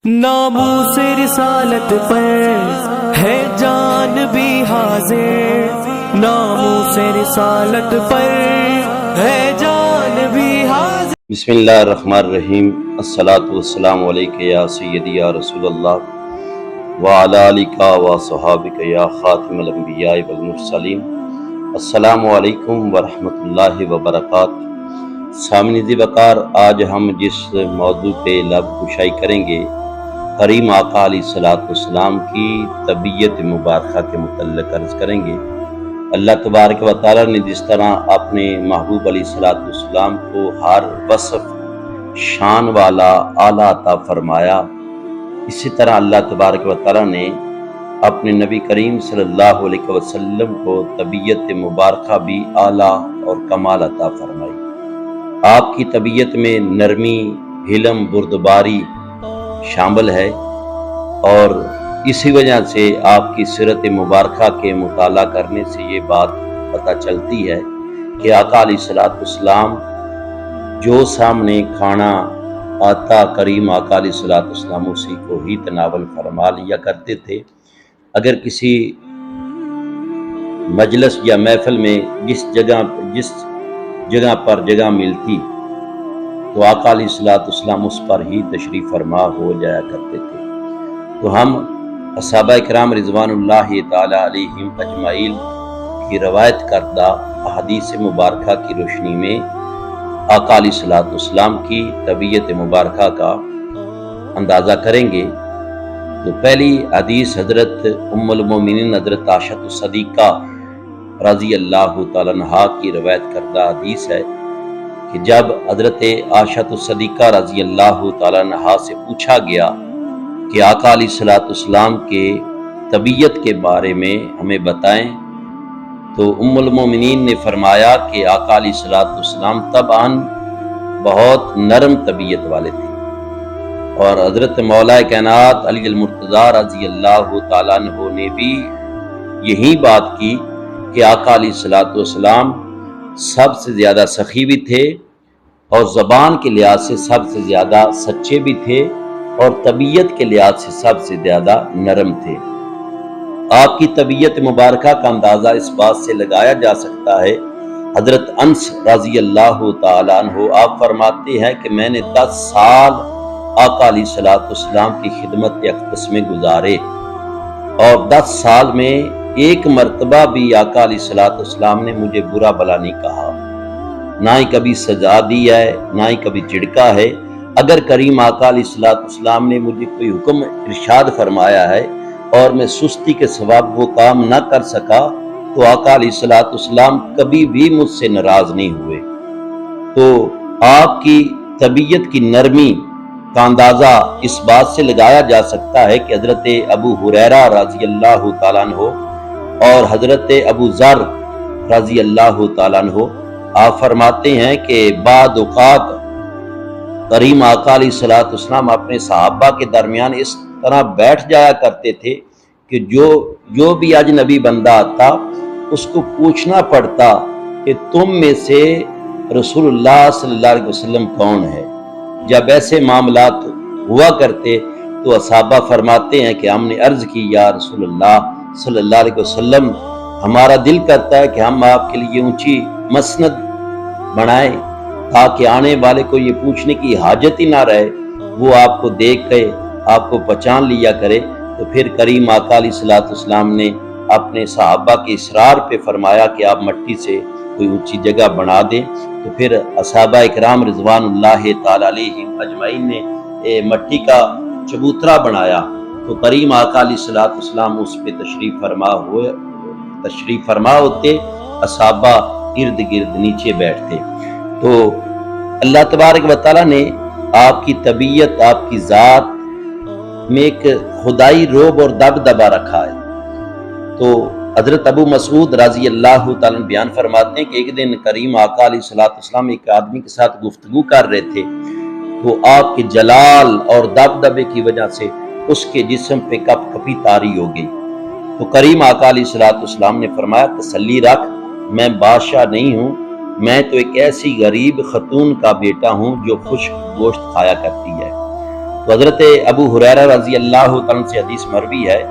ناموس رسالت پر ہے جان بھی حاضر، ناموس رسالت پر ہے جان بھی حاضر۔ بسم اللہ الرحمن الرحیم۔ الصلاۃ والسلام علیک یا سیدی یا رسول اللہ وعلی آلک و صحابک یا خاتم الانبیاء والمرسلین۔ السلام علیکم ورحمۃ اللہ وبرکاتہ۔ سامعین وقار، آج ہم جس موضوع پہ لب کشائی کریں گے، کریم آقا علیہ الصلوۃ والسلام کی طبیعت مبارکہ کے متعلق عرض کریں گے۔ اللہ تبارک و تعالیٰ نے جس طرح اپنے محبوب علیہ الصلوۃ والسلام کو ہر وصف شان والا اعلیٰ عطا فرمایا، اسی طرح اللہ تبارک و تعالیٰ نے اپنے نبی کریم صلی اللہ علیہ وسلم کو طبیعت مبارکہ بھی اعلیٰ اور کمال عطا فرمائی۔ آپ کی طبیعت میں نرمی، حلم، بردباری شامل ہے، اور اسی وجہ سے آپ کی سیرت مبارکہ کے مطالعہ کرنے سے یہ بات پتہ چلتی ہے کہ آقا علیہ الصلوۃ والسلام جو سامنے کھانا آتا، کریم آقا علیہ الصلوۃ والسلام اسی کو ہی تناول فرما لیا کرتے تھے۔ اگر کسی مجلس یا محفل میں جس جگہ پر جگہ ملتی تو آقا علیہ الصلوۃ والسلام اس پر ہی تشریف فرما ہو جایا کرتے تھے۔ تو ہم صحابہ کرام رضوان اللہ تعالی علیہم اجمعین کی روایت کردہ احادیث مبارکہ کی روشنی میں آقا علیہ الصلوۃ والسلام کی طبیعت مبارکہ کا اندازہ کریں گے۔ تو پہلی حدیث حضرت ام المومنین حضرت عائشہ صدیقہ رضی اللہ تعالیٰ عنہا کی روایت کردہ حدیث ہے کہ جب حضرت عائشہ صدیقہ رضی اللہ تعالیٰ عنہا سے پوچھا گیا کہ آقا علیہ الصلوۃ والسلام کے طبیعت کے بارے میں ہمیں بتائیں، تو ام المومنین نے فرمایا کہ آقا علیہ الصلوۃ والسلام طبعاً بہت نرم طبیعت والے تھے، اور حضرت مولا کائنات علی المرتضیٰ رضی اللہ تعالیٰ عنہ نے بھی یہی بات کی کہ آقا علیہ الصلوۃ والسلام سب سے زیادہ سخی بھی تھے، اور زبان کے لحاظ سے سب سے زیادہ سچے بھی تھے، اور طبیعت کے لحاظ سے سب سے زیادہ نرم تھے۔ آپ کی طبیعت مبارکہ کا اندازہ اس بات سے لگایا جا سکتا ہے، حضرت انس رضی اللہ تعالیٰ عنہ آپ فرماتے ہیں کہ میں نے 10 سال آقا علیہ الصلوۃ والسلام کی خدمت اقدس میں گزارے، اور 10 سال میں ایک مرتبہ بھی آقا علیہ الصلوۃ والسلام نے مجھے برا بھلا نہیں کہا، نہ ہی کبھی سزا دی ہے، نہ ہی کبھی جھڑکا ہے۔ اگر کریم آقا علیہ الصلوۃ والسلام نے مجھے کوئی حکم ارشاد فرمایا ہے اور میں سستی کے سبب وہ کام نہ کر سکا تو آقا علیہ الصلوۃ والسلام کبھی بھی مجھ سے ناراض نہیں ہوئے۔ تو آپ کی طبیعت کی نرمی کا اندازہ اس بات سے لگایا جا سکتا ہے کہ حضرت ابو ہریرہ رضی اللہ تعالیٰ عنہ اور حضرت ابو ذر رضی اللہ تعالیٰ عنہ آپ فرماتے ہیں کہ بعض اوقات کریم آقا علیہ الصلوۃ والسلام اپنے صحابہ کے درمیان اس طرح بیٹھ جایا کرتے تھے کہ جو بھی اجنبی بندہ آتا اس کو پوچھنا پڑتا کہ تم میں سے رسول اللہ صلی اللہ علیہ وسلم کون ہے۔ جب ایسے معاملات ہوا کرتے تو صحابہ فرماتے ہیں کہ ہم نے عرض کی، یا رسول اللہ صلی اللہ علیہ وسلم، ہمارا دل کرتا ہے کہ ہم آپ کے لیے اونچی مسند بنائیں تاکہ آنے والے کو یہ پوچھنے کی حاجت ہی نہ رہے، وہ آپ کو دیکھ کے آپ کو پہچان لیا کرے۔ تو پھر کریم آقا علیہ الصلوۃ والسلام نے اپنے صحابہ کے اصرار پہ فرمایا کہ آپ مٹی سے کوئی اونچی جگہ بنا دیں۔ تو پھر صحابہ اکرام رضوان اللہ تعالی علیہم اجمعین نے مٹی کا چبوترا بنایا، تو کریم آقا علیہ الصلوۃ والسلام اس پہ تشریف فرما ہوتے، صحابہ ارد گرد نیچے بیٹھتے۔ تو اللہ تبارک و تعالیٰ نے آپ کی طبیعت، آپ کی ذات میں ایک خدائی رعب اور دبدبا رکھا ہے۔ تو حضرت ابو مسعود رضی اللہ تعالیٰ بیان فرماتے ہیں کہ ایک دن کریم آقا علیہ الصلوۃ والسلام ایک آدمی کے ساتھ گفتگو کر رہے تھے، تو آپ کے جلال اور دبدبے کی وجہ سے اس کے جسم پہ کپ کپی طاری ہو گئی۔ تو کریم آقا علیہ الصلوۃ والسلام نے فرمایا، تسلی رکھ، میں بادشاہ نہیں ہوں، میں تو ایک ایسی غریب خاتون کا بیٹا ہوں جو خشک گوشت کھایا کرتی ہے۔ تو حضرت ابو ہریرہ رضی اللہ تعالیٰ سے حدیث مروی ہے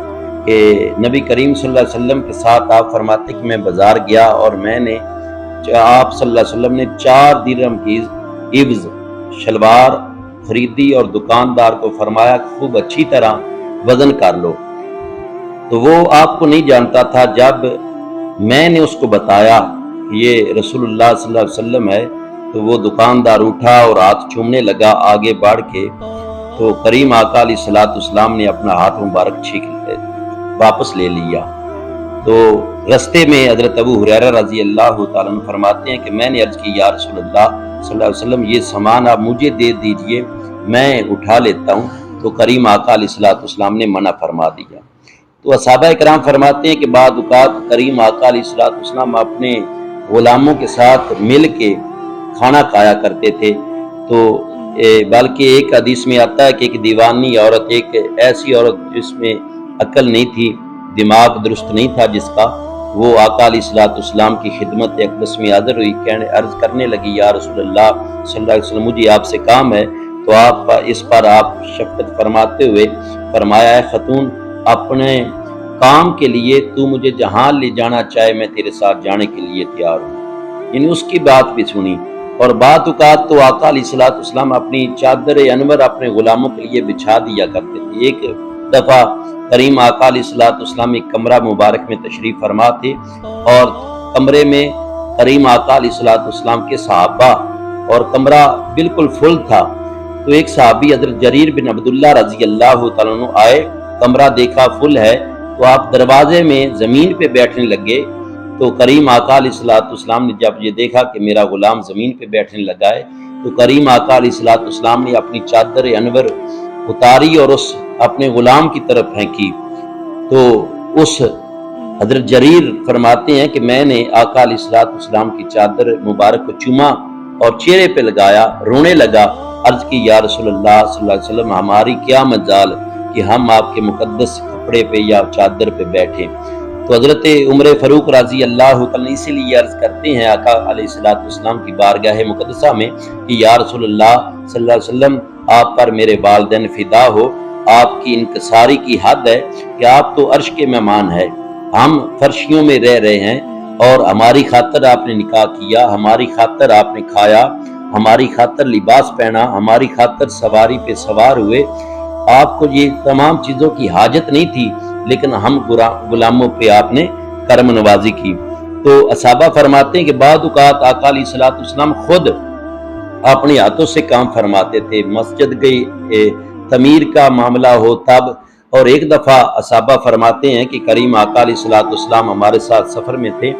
کہ نبی کریم صلی اللہ علیہ وسلم کے ساتھ آپ فرماتے کہ میں بازار گیا اور میں نے آپ صلی اللہ علیہ وسلم نے 4 درہم کی عوض شلوار خریدی اور دکاندار کو فرمایا خوب اچھی طرح وزن کر لو. تو وہ آپ کو نہیں جانتا تھا. جب میں نے اس کو بتایا کہ یہ رسول اللہ صلی اللہ علیہ وسلم ہے تو وہ دکاندار اٹھا اور ہاتھ چومنے لگا آگے بڑھ کے. تو کریم آقا علیہ الصلوۃ والسلام نے اپنا ہاتھ مبارک چھینک واپس لے لیا. تو رستے میں حضرت ابو ہریرہ رضی اللہ تعالیٰ عنہ فرماتے ہیں کہ میں نے عرض کی یا رسول اللہ صلی اللہ علیہ وسلم یہ سامان آپ مجھے دے دیجئے میں اٹھا لیتا ہوں. تو کریم آقا علیہ الصلوۃ والسلام نے منع فرما دیا. تو صحابہ کرام فرماتے ہیں کہ بعض اوقات کریم آقا علیہ الصلوۃ والسلام اپنے غلاموں کے ساتھ مل کے کھانا کھایا کرتے تھے. تو بلکہ ایک حدیث میں آتا ہے کہ ایک دیوانی عورت، ایک ایسی عورت جس میں عقل نہیں تھی، دماغ درست نہیں تھا جس کا، وہ آقا علیہ الصلوۃ والسلام کی خدمت اقدس میں حاضر ہوئی، عرض کرنے لگی یا رسول اللہ صلی اللہ علیہ وسلم مجھے آپ سے کام ہے. تو آپ اس پر آپ شفقت فرماتے ہوئے فرمایا ہے خاتون اپنے کام کے لیے تو مجھے جہاں لے جانا چاہے میں تیرے ساتھ جانے کے لیے تیار ہوں. یعنی اس کی بات بھی سنی. اور بعض اوقات تو آقا علیہ الصلوۃ والسلام اپنی چادر انور اپنے غلاموں کے لیے بچھا دیا کرتے تھے. ایک دفعہ کریم آقا علیہ الصلوۃ والسلام ایک کمرہ مبارک میں تشریف فرما تھے اور کمرے میں کریم آقا علیہ الصلوۃ والسلام کے صحابہ اور کمرہ بالکل فل تھا. تو ایک صحابی حضرت جریر بن عبداللہ رضی اللہ تعالیٰ عنہ آئے، کمرہ دیکھا فل ہے تو آپ دروازے میں زمین پہ بیٹھنے لگے. تو کریم آقا علیہ الصلوۃ والسلام نے جب یہ دیکھا کہ میرا غلام زمین پہ بیٹھنے لگا ہے تو کریم آقا علیہ الصلوۃ والسلام نے اپنی چادر انور اتاری اور اس اپنے غلام کی طرف پھینکی. تو اس حضرت جریر فرماتے ہیں کہ میں نے آقا علیہ الصلوۃ والسلام کی چادر مبارک کو چوما اور چہرے پہ لگایا، رونے لگا. عرض کی یا رسول اللہ صلی اللہ علیہ وسلم ہماری کیا مجال کہ ہم آپ کے مقدس کپڑے پہ یا چادر پہ بیٹھیں. تو حضرت عمر فاروق رضی اللہ تعالیٰ اسی لیے عرض کرتے ہیں آقا علیہ الصلوۃ والسلام کی بارگاہ مقدسہ میں کہ یا رسول اللہ صلی اللہ علیہ وسلم آپ پر میرے والدین فدا ہو. آپ کی انکساری کی حد ہے کہ آپ تو عرش کے مہمان ہیں، ہم فرشیوں میں رہ رہے ہیں اور ہماری خاطر آپ نے نکاح کیا، ہماری خاطر آپ نے کھایا، ہماری خاطر لباس پہنا، ہماری خاطر سواری پہ سوار ہوئے. آپ کو یہ تمام چیزوں کی حاجت نہیں تھی لیکن ہم غلاموں پہ آپ نے کرم نوازی کی. تو صحابہ فرماتے ہیں کہ بعض اوقات آقا علیہ الصلوۃ والسلام خود اپنے ہاتھوں سے کام فرماتے تھے. مسجد گئی تعمیر کا معاملہ ہو تب. اور ایک دفعہ صحابہ فرماتے ہیں کہ کریم آقا علیہ الصلوۃ والسلام ہمارے ساتھ سفر میں تھے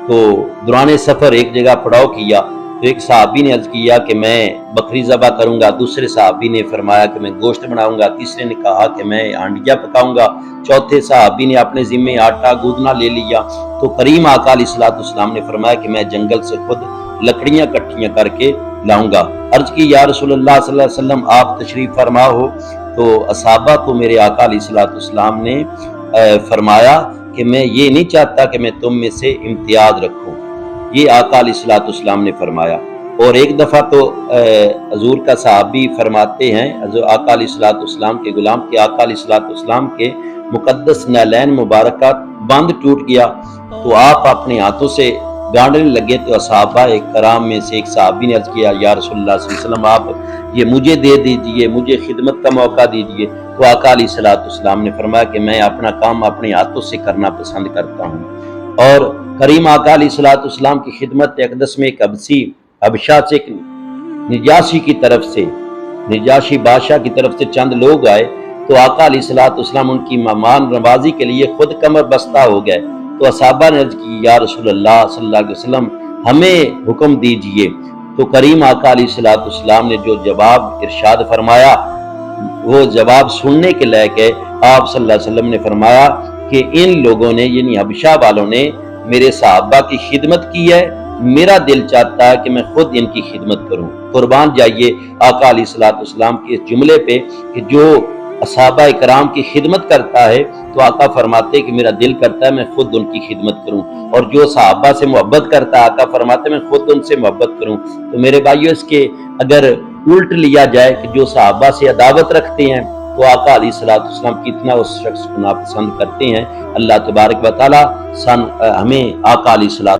تو دوران سفر ایک جگہ پڑاؤ کیا. تو ایک صحابی نے عرض کیا کہ میں بکری ذبح کروں گا، دوسرے صحابی نے فرمایا کہ میں گوشت بناؤں گا، تیسرے نے کہا کہ میں ہانڈیاں پکاؤں گا، چوتھے صحابی نے اپنے ذمے آٹا گودنا لے لیا. تو کریم آقا علیہ الصلوۃ والسلام نے فرمایا کہ میں جنگل سے خود لکڑیاں کٹیاں کر کے لاؤں گا. عرض کی یا رسول اللہ صلی اللہ علیہ وسلم آپ تشریف فرما ہو. تو صحابہ کو میرے آقا علیہ الصلوۃ والسلام نے فرمایا کہ میں یہ نہیں چاہتا کہ میں تم میں سے امتیاز رکھوں. یہ آقا علیہ الصلوۃ والسلام نے فرمایا. اور ایک دفعہ تو حضور کا صحابی فرماتے ہیں حضور آقا علیہ الصلوۃ والسلام کے غلام کے آقا علیہ الصلوۃ والسلام کے مقدس نعلین مبارکہ بند ٹوٹ گیا تو آپ اپنے ہاتھوں سے گانڈنے لگے. تو صحابہ کرام میں سے ایک صحابی نے عرض کیا یا رسول اللہ صلی اللہ علیہ وسلم آپ یہ مجھے دے دیجئے، مجھے خدمت کا موقع دیجئے. تو آقا علیہ الصلوۃ والسلام نے فرمایا کہ میں اپنا کام اپنے ہاتھوں سے کرنا پسند کرتا ہوں. اور کریم آقا علیہ الصلوۃ والسلام کی خدمت اقدس میں ایک حبشہ سے ایک نجاشی کی طرف سے، نجاشی بادشاہ کی طرف سے چند لوگ آئے تو آقا علیہ الصلوۃ والسلام ان کی مہمان نوازی کے لیے خود کمر بستہ ہو گئے. تو صحابہ نے عرض کی یا رسول اللہ صلی اللہ علیہ وسلم ہمیں حکم دیجئے. تو کریم آقا علیہ الصلوۃ والسلام نے جو جواب ارشاد فرمایا وہ جواب سننے کے لائق ہے. آپ صلی اللہ علیہ وسلم نے فرمایا کہ ان لوگوں نے یعنی حبشہ والوں نے میرے صحابہ کی خدمت کی ہے، میرا دل چاہتا ہے کہ میں خود ان کی خدمت کروں. قربان جائیے آقا علیہ الصلوۃ والسلام کے اس جملے پہ کہ جو صحابہ کرام کی خدمت کرتا ہے تو آقا فرماتے کہ میرا دل کرتا ہے میں خود ان کی خدمت کروں. اور جو صحابہ سے محبت کرتا ہے آقا فرماتے میں خود ان سے محبت کروں. تو میرے بھائیو اس کے اگر الٹ لیا جائے کہ جو صحابہ سے عداوت رکھتے ہیں تو آقا علیہ الصلوۃ والسلام کتنا اس شخص کو ناپسند کرتے ہیں۔ اللہ تبارک و تعالی ہمیں آقا علیہ الصلوۃ